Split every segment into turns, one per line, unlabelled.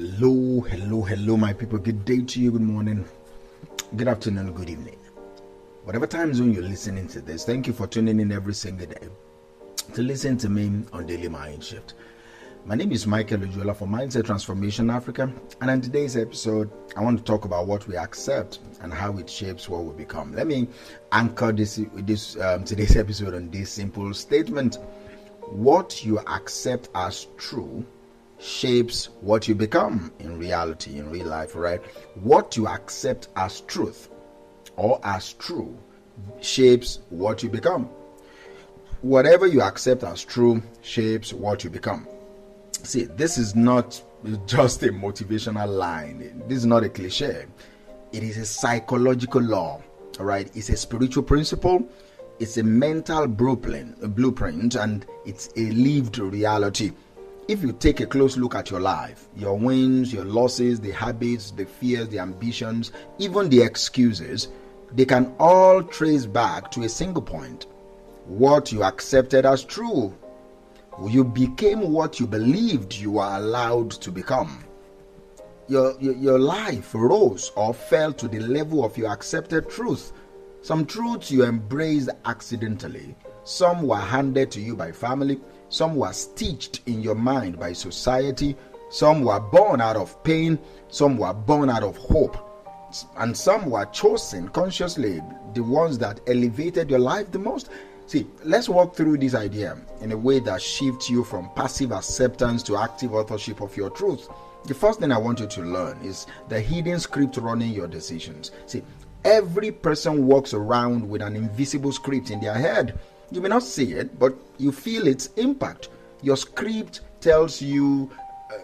Hello, my people. Good day to you, good morning, good afternoon, good evening. Whatever time zone you're listening to this, thank you for tuning in every single day to listen to me on Daily Mind Shift. My name is Michael Ujola for Mindset Transformation Africa, and in today's episode, I want to talk about what we accept and how it shapes what we become. Let me anchor today's episode on this simple statement: what you accept as true shapes what you become in reality, in real life, right? What you accept as truth or as true shapes what you become. Whatever you accept as true shapes what you become. See, this is not just a motivational line. This is not a cliche. It is a psychological law, all right? It's a spiritual principle. It's a mental blueprint, and it's a lived reality. If you take a close look at your life, your wins, your losses, the habits, the fears, the ambitions, even the excuses, they can all trace back to a single point: what you accepted as true. You became what you believed you were allowed to become. Your life rose or fell to the level of your accepted truth. Some truths you embraced accidentally. Some were handed to you by family. Some were stitched in your mind by society. Some were born out of pain. Some were born out of hope. And some were chosen consciously, the ones that elevated your life the most. See, let's walk through this idea in a way that shifts you from passive acceptance to active authorship of your truth. The first thing I want you to learn is the hidden script running your decisions. See, every person walks around with an invisible script in their head. You may not see it, but you feel its impact. Your script tells you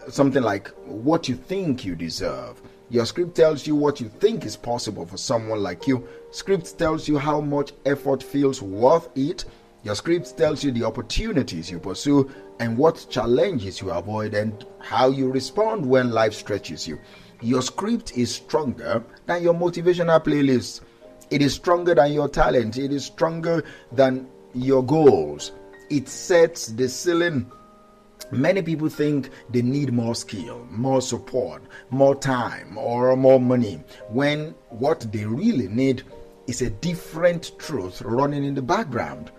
something like what you think you deserve. Your script tells you what you think is possible for someone like you. Script tells you how much effort feels worth it. Your script tells you the opportunities you pursue and what challenges you avoid and how you respond when life stretches you. Your script is stronger than your motivational playlist. It is stronger than your talent. It is stronger than your goals. It sets the ceiling. Many people think they need more skill, more support, more time, or more money, when what they really need is a different truth running in the background.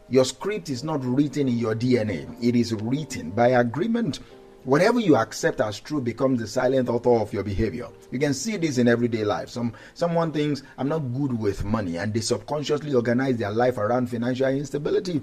Your script is not written in your DNA. It is written by agreement. Whatever you accept as true becomes the silent author of your behavior. You can see this in everyday life. Someone thinks, I'm not good with money, and they subconsciously organize their life around financial instability.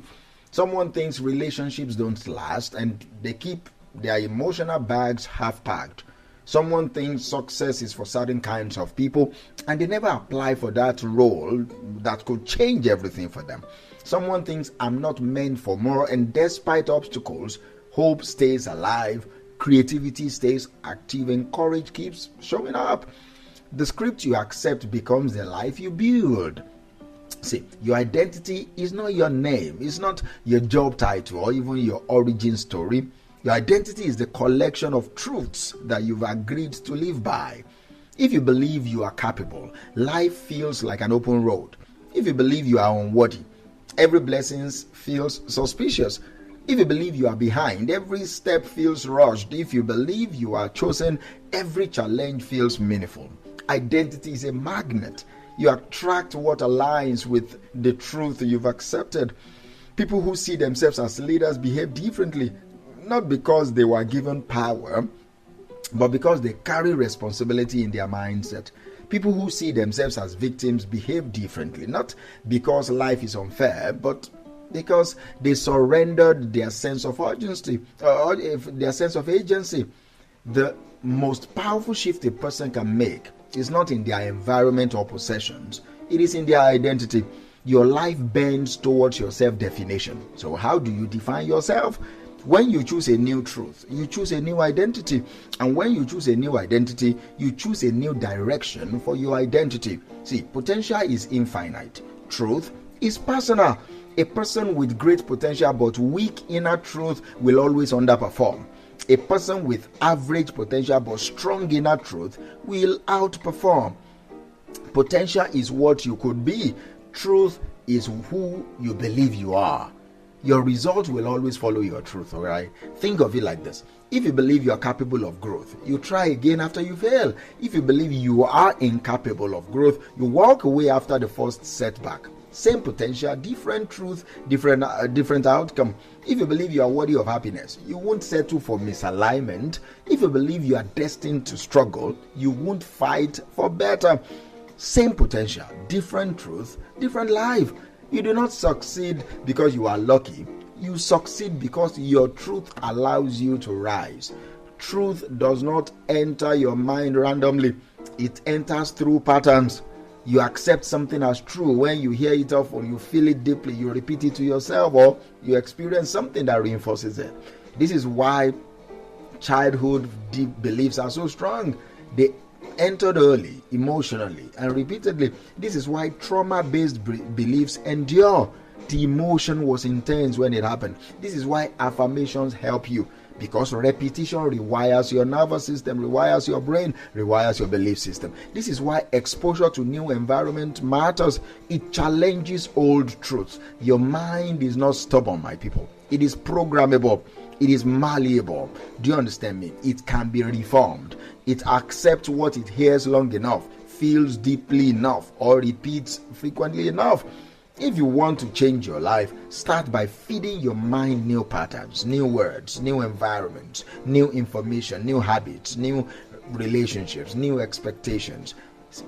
Someone thinks relationships don't last, and they keep their emotional bags half packed. Someone thinks success is for certain kinds of people, and they never apply for that role that could change everything for them. Someone thinks, I'm not meant for more, and despite obstacles, hope stays alive, creativity stays active, and courage keeps showing up. The script you accept becomes the life you build. See, your identity is not your name. It's not your job title or even your origin story. Your identity is the collection of truths that you've agreed to live by. If you believe you are capable, life feels like an open road. If you believe you are unworthy, every blessing feels suspicious. If you believe you are behind, every step feels rushed. If you believe you are chosen, every challenge feels meaningful. Identity is a magnet. You attract what aligns with the truth you've accepted. People who see themselves as leaders behave differently, not because they were given power, but because they carry responsibility in their mindset. People who see themselves as victims behave differently, not because life is unfair, but because they surrendered their sense of urgency, or their sense of agency. The most powerful shift a person can make is not in their environment or possessions. It is in their identity. Your life bends towards your self-definition. So how do you define yourself? When you choose a new truth, you choose a new identity. And when you choose a new identity, you choose a new direction for your identity. See, potential is infinite. Truth is personal. A person with great potential but weak inner truth will always underperform. A person with average potential but strong inner truth will outperform. Potential is what you could be. Truth is who you believe you are. Your results will always follow your truth, all right? Think of it like this. If you believe you are capable of growth, you try again after you fail. If you believe you are incapable of growth, you walk away after the first setback. Same potential, different truth, different outcome. If you believe you are worthy of happiness, you won't settle for misalignment. If you believe you are destined to struggle, you won't fight for better. Same potential, different truth, different life. You do not succeed because you are lucky. You succeed because your truth allows you to rise. Truth does not enter your mind randomly. It enters through patterns. You accept something as true when you hear it often, you feel it deeply, you repeat it to yourself, or you experience something that reinforces it. This is why childhood deep beliefs are so strong. They entered early, emotionally, and repeatedly. This is why trauma-based beliefs endure. The emotion was intense when it happened. This is why affirmations help you, because repetition rewires your nervous system, rewires your brain, rewires your belief system. This is why exposure to new environment matters. It challenges old truths. Your mind is not stubborn, my people. It is programmable. It is malleable. Do you understand me? It can be reformed. It accepts what it hears long enough, feels deeply enough, or repeats frequently enough. If you want to change your life, start by feeding your mind new patterns, new words, new environments, new information, new habits, new relationships, new expectations.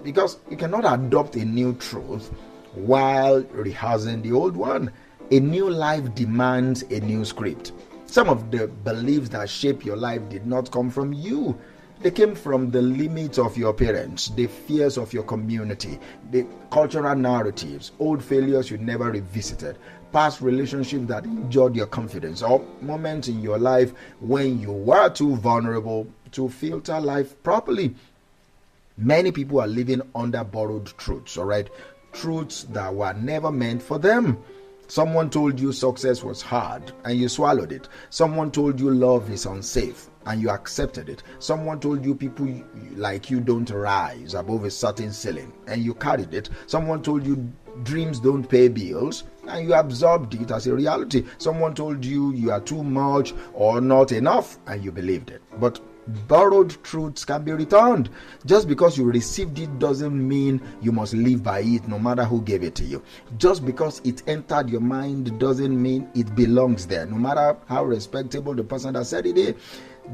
Because you cannot adopt a new truth while rehearsing the old one. A new life demands a new script. Some of the beliefs that shape your life did not come from you. They came from the limits of your parents, the fears of your community, the cultural narratives, old failures you never revisited, past relationships that injured your confidence, or moments in your life when you were too vulnerable to filter life properly. Many people are living under borrowed truths, all right? Truths that were never meant for them. Someone told you success was hard and you swallowed it. Someone told you love is unsafe and you accepted it. Someone told you people like you don't rise above a certain ceiling and you carried it. Someone told you dreams don't pay bills and you absorbed it as a reality. Someone told you you are too much or not enough and you believed it. But borrowed truths can be returned. Just because you received it doesn't mean you must live by it, no matter who gave it to you. Just because it entered your mind doesn't mean it belongs there, no matter how respectable the person that said it is.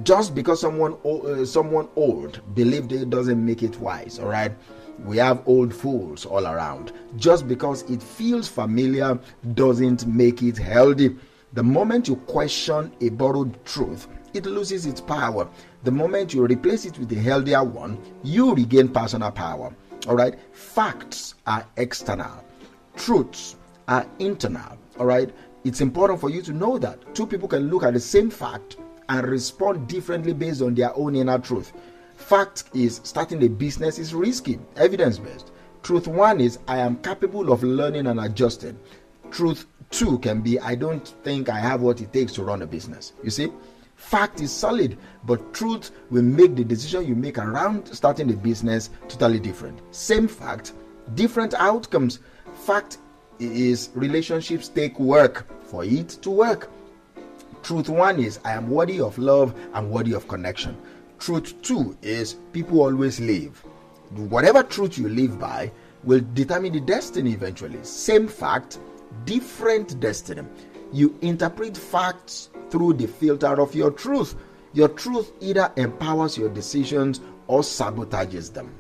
Just because someone old believed it doesn't make it wise. All right, we have old fools all around. Just because it feels familiar doesn't make it healthy. The moment you question a borrowed truth, it loses its power. The moment you replace it with a healthier one, you regain personal power. All right, facts are external, truths are internal. All right, it's important for you to know that two people can look at the same fact and respond differently based on their own inner truth. Fact is starting a business is risky, evidence-based. Truth one is I am capable of learning and adjusting. Truth two can be I don't think I have what it takes to run a business. You see, fact is solid, but truth will make the decision you make around starting a business totally different. Same fact, different outcomes. Fact is relationships take work for it to work. Truth one is I am worthy of love and worthy of connection. Truth two is people always live. Whatever truth you live by will determine the destiny eventually. Same fact, different destiny. You interpret facts through the filter of your truth. Your truth either empowers your decisions or sabotages them.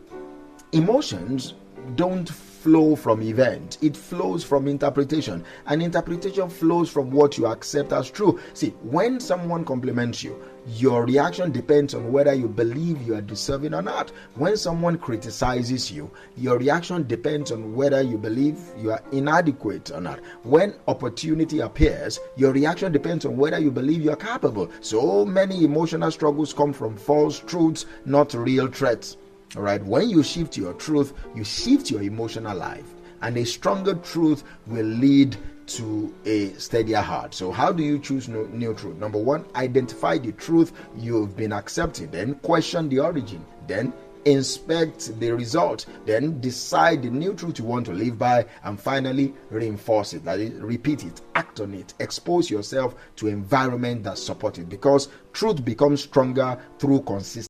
Emotions don't flow from events, it flows from interpretation, and interpretation flows from what you accept as true. See, when someone compliments you, your reaction depends on whether you believe you are deserving or not. When someone criticizes you, your reaction depends on whether you believe you are inadequate or not. When opportunity appears, your reaction depends on whether you believe you are capable. So many emotional struggles come from false truths, not real threats. All right, when you shift your truth, you shift your emotional life, and a stronger truth will lead to a steadier heart. So how do you choose new truth? Number one, identify the truth you've been accepting, then question the origin, then inspect the result, then decide the new truth you want to live by, and finally reinforce it. That is, repeat it, act on it, expose yourself to environment that support it, because truth becomes stronger through consistency.